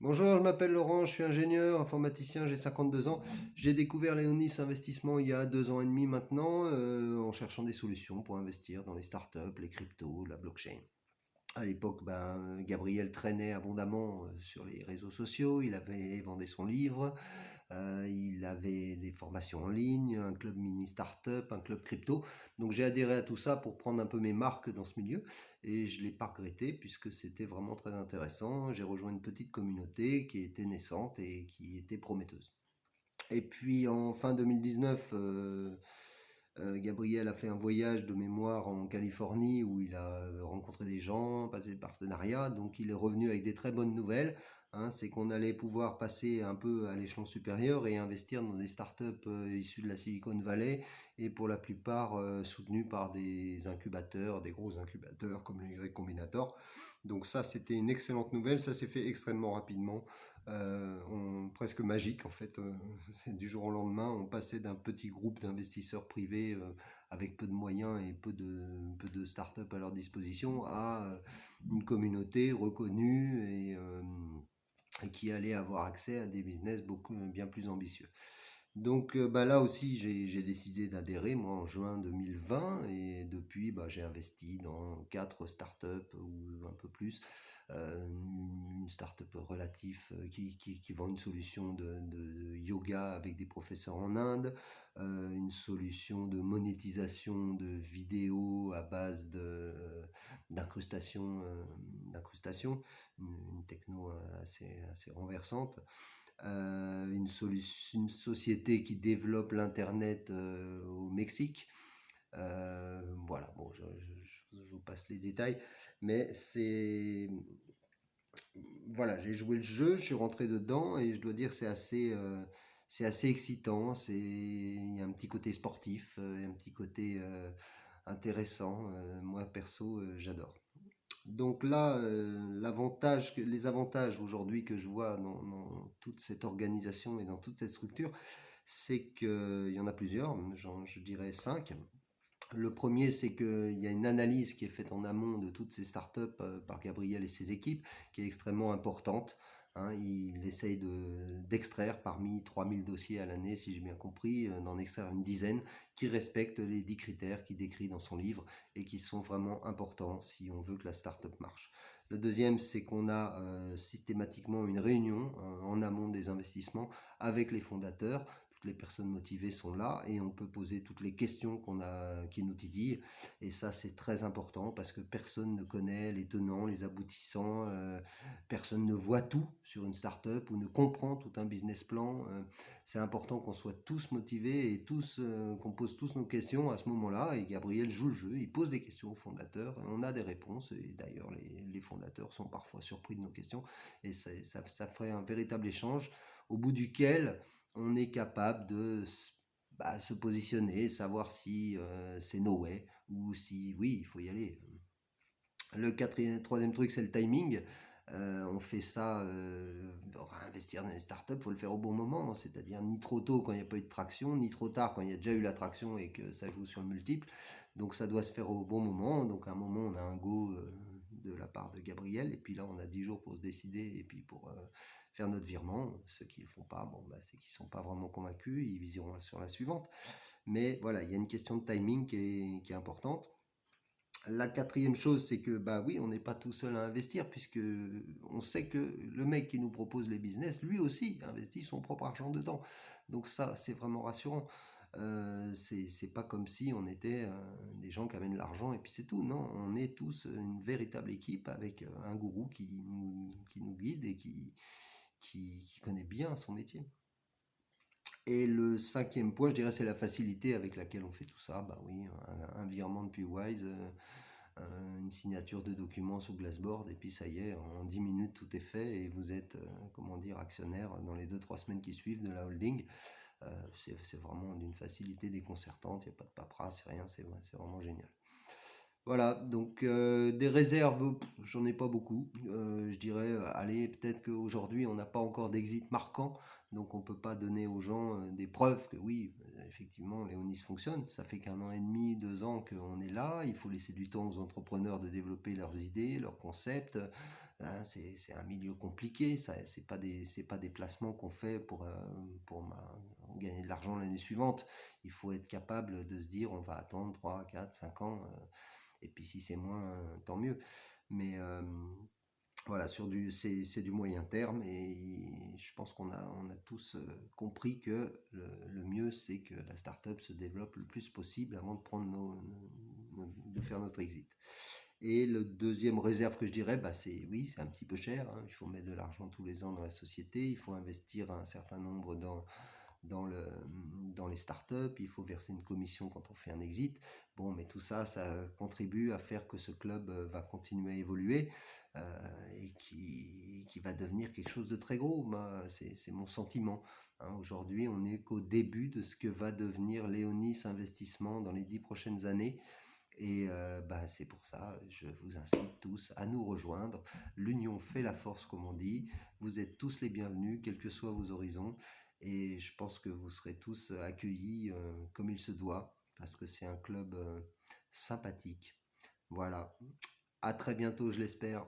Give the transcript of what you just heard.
Bonjour, je m'appelle Laurent, je suis ingénieur, informaticien, j'ai 52 ans. J'ai découvert Léonis Investissement il y a 2 ans et demi maintenant, en cherchant des solutions pour investir dans les startups, les cryptos, la blockchain. À l'époque, Gabriel traînait abondamment sur les réseaux sociaux, il avait vendé son livre, il avait des formations en ligne, un club mini startup, un club crypto. Donc j'ai adhéré à tout ça pour prendre un peu mes marques dans ce milieu et je ne l'ai pas regretté puisque c'était vraiment très intéressant. J'ai rejoint une petite communauté qui était naissante et qui était prometteuse. Et puis en fin 2019, Gabriel a fait un voyage de mémoire en Californie où il a rencontré des gens, passé des partenariats. Donc il est revenu avec des très bonnes nouvelles. Hein, c'est qu'on allait pouvoir passer un peu à l'échelon supérieur et investir dans des startups issues de la Silicon Valley et pour la plupart soutenues par des incubateurs, des gros incubateurs comme le Y Combinator. Donc ça, c'était une excellente nouvelle. Ça s'est fait extrêmement rapidement. Presque magique en fait. Du jour au lendemain, on passait d'un petit groupe d'investisseurs privés avec peu de moyens et peu de startups à leur disposition à une communauté reconnue et qui allait avoir accès à des business bien plus ambitieux. Donc là aussi, j'ai décidé d'adhérer, moi, en juin 2020, et depuis, j'ai investi dans 4 startups ou un peu plus. Une startup relative qui vend une solution de yoga avec des professeurs en Inde, une solution de monétisation de vidéos à base d'incrustation, une techno assez renversante, une société qui développe l'Internet au Mexique. Voilà, bon, je vous passe les détails, mais voilà, j'ai joué le jeu, je suis rentré dedans et je dois dire c'est assez excitant. Il y a un petit côté sportif, un petit côté intéressant. Moi perso, j'adore. Donc là, les avantages aujourd'hui que je vois dans toute cette organisation et dans toute cette structure, c'est qu'il y en a plusieurs, je dirais 5. Le premier, c'est qu'il y a une analyse qui est faite en amont de toutes ces startups par Gabriel et ses équipes, qui est extrêmement importante. Hein. Il essaye d'extraire parmi 3000 dossiers à l'année, si j'ai bien compris, d'en extraire une dizaine qui respectent les 10 critères qu'il décrit dans son livre et qui sont vraiment importants si on veut que la startup marche. Le deuxième, c'est qu'on a systématiquement une réunion en amont des investissements avec les fondateurs. Toutes les personnes motivées sont là et on peut poser toutes les questions qui nous titillent. Et ça, c'est très important parce que personne ne connaît les tenants, les aboutissants. Personne ne voit tout sur une startup ou ne comprend tout un business plan. C'est important qu'on soit tous motivés et qu'on pose tous nos questions à ce moment-là. Et Gabriel joue le jeu, il pose des questions aux fondateurs. Et on a des réponses. Et d'ailleurs, les fondateurs sont parfois surpris de nos questions. Et ça ferait un véritable échange au bout duquel on est capable de se positionner, savoir si c'est no way ou si oui, il faut y aller. Troisième truc, c'est le timing. On fait ça, investir dans les startups, il faut le faire au bon moment, c'est-à-dire ni trop tôt quand il n'y a pas eu de traction, ni trop tard quand il y a déjà eu la traction et que ça joue sur le multiple. Donc ça doit se faire au bon moment. Donc à un moment, on a un go de la part de Gabriel, et puis là, on a 10 jours pour se décider et puis pour faire notre virement. Ceux qui ne le font pas, c'est qu'ils ne sont pas vraiment convaincus, ils viseront sur la suivante. Mais voilà, il y a une question de timing qui est importante. La quatrième chose, c'est que bah oui, on n'est pas tout seul à investir puisque on sait que le mec qui nous propose les business, lui aussi investit son propre argent dedans. Donc ça, c'est vraiment rassurant. C'est pas comme si on était des gens qui amènent l'argent et puis c'est tout. Non, on est tous une véritable équipe avec un gourou qui nous guide et qui connaît bien son métier. Et le cinquième point, je dirais, c'est la facilité avec laquelle on fait tout ça. Bah oui, un virement de PWise, une signature de documents sous Glassboard, et puis ça y est, en 10 minutes tout est fait et vous êtes, comment dire, actionnaire dans les 2 3 semaines qui suivent de la holding. C'est vraiment d'une facilité déconcertante, il n'y a pas de paperasse, rien, c'est vraiment génial. Voilà, donc des réserves, j'en ai pas beaucoup. Je dirais, allez, peut-être qu'aujourd'hui, on n'a pas encore d'exit marquant, donc on peut pas donner aux gens des preuves que oui, effectivement, Léonis fonctionne. Ça fait qu'un an et demi, 2 ans qu'on est là. Il faut laisser du temps aux entrepreneurs de développer leurs idées, leurs concepts. Hein, c'est un milieu compliqué. Ça, c'est pas des placements qu'on fait pour gagner de l'argent l'année suivante. Il faut être capable de se dire, on va attendre 3, 4, 5 ans. Et puis si c'est moins, tant mieux. Mais voilà, c'est du moyen terme et je pense on a tous compris que le mieux c'est que la startup se développe le plus possible avant de prendre de faire notre exit. Et le deuxième réserve que je dirais, bah c'est oui, c'est un petit peu cher, hein. Il faut mettre de l'argent tous les ans dans la société, il faut investir un certain nombre dans, le, dans les startups, il faut verser une commission quand on fait un exit. Bon, mais tout ça, ça contribue à faire que ce club va continuer à évoluer et qui va devenir quelque chose de très gros. C'est mon sentiment. Hein. Aujourd'hui, on n'est qu'au début de ce que va devenir Léonis Investissement dans les 10 prochaines années. Et bah, c'est pour ça, je vous incite tous à nous rejoindre. L'union fait la force, comme on dit. Vous êtes tous les bienvenus, quels que soient vos horizons. Et je pense que vous serez tous accueillis comme il se doit, parce que c'est un club sympathique. Voilà. À très bientôt, je l'espère.